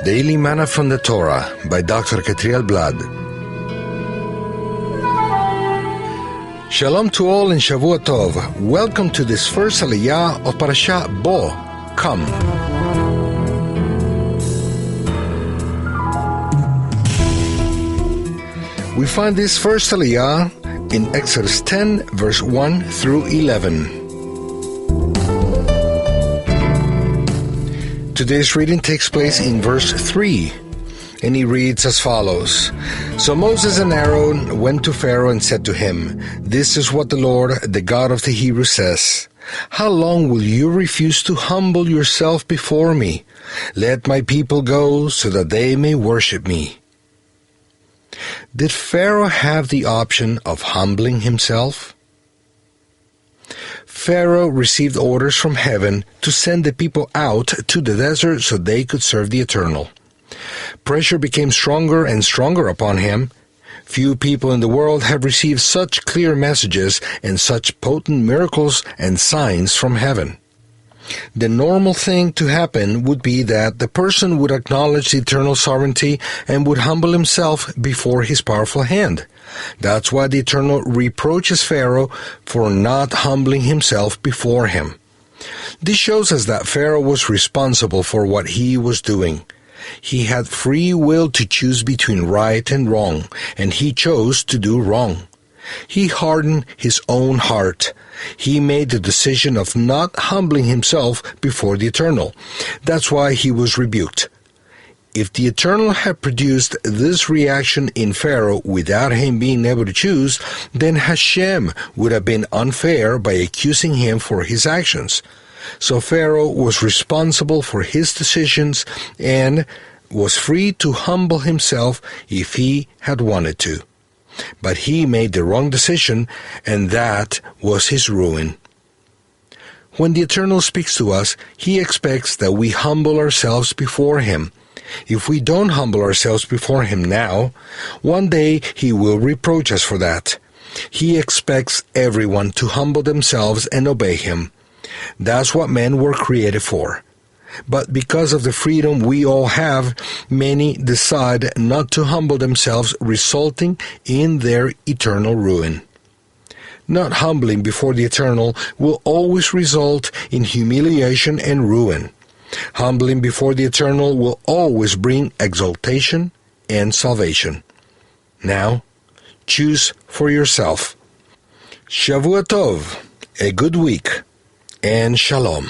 Daily Manna from the Torah by Dr. Ketriel Blad. Shalom to all and Shavua Tov. Welcome to this first Aliyah of Parashat Bo, Come. We find this first Aliyah in Exodus 10, verse 1 through 11. Today's reading takes place in verse 3, and he reads as follows. So Moses and Aaron went to Pharaoh and said to him, This is what the Lord, the God of the Hebrews, says. How long will you refuse to humble yourself before me? Let my people go so that they may worship me. Did Pharaoh have the option of humbling himself? Pharaoh received orders from heaven to send the people out to the desert so they could serve the Eternal. Pressure became stronger and stronger upon him. Few people in the world have received such clear messages and such potent miracles and signs from heaven. The normal thing to happen would be that the person would acknowledge the eternal sovereignty and would humble himself before his powerful hand. That's why the Eternal reproaches Pharaoh for not humbling himself before him. This shows us that Pharaoh was responsible for what he was doing. He had free will to choose between right and wrong, and he chose to do wrong. He hardened his own heart. He made the decision of not humbling himself before the Eternal. That's why he was rebuked. If the Eternal had produced this reaction in Pharaoh without him being able to choose, then Hashem would have been unfair by accusing him for his actions. So Pharaoh was responsible for his decisions and was free to humble himself if he had wanted to. But he made the wrong decision, and that was his ruin. When the Eternal speaks to us, he expects that we humble ourselves before him. If we don't humble ourselves before him now, one day he will reproach us for that. He expects everyone to humble themselves and obey him. That's what men were created for. But because of the freedom we all have, many decide not to humble themselves, resulting in their eternal ruin. Not humbling before the Eternal will always result in humiliation and ruin. Humbling before the Eternal will always bring exaltation and salvation. Now, choose for yourself. Shavua Tov, a good week, and Shalom.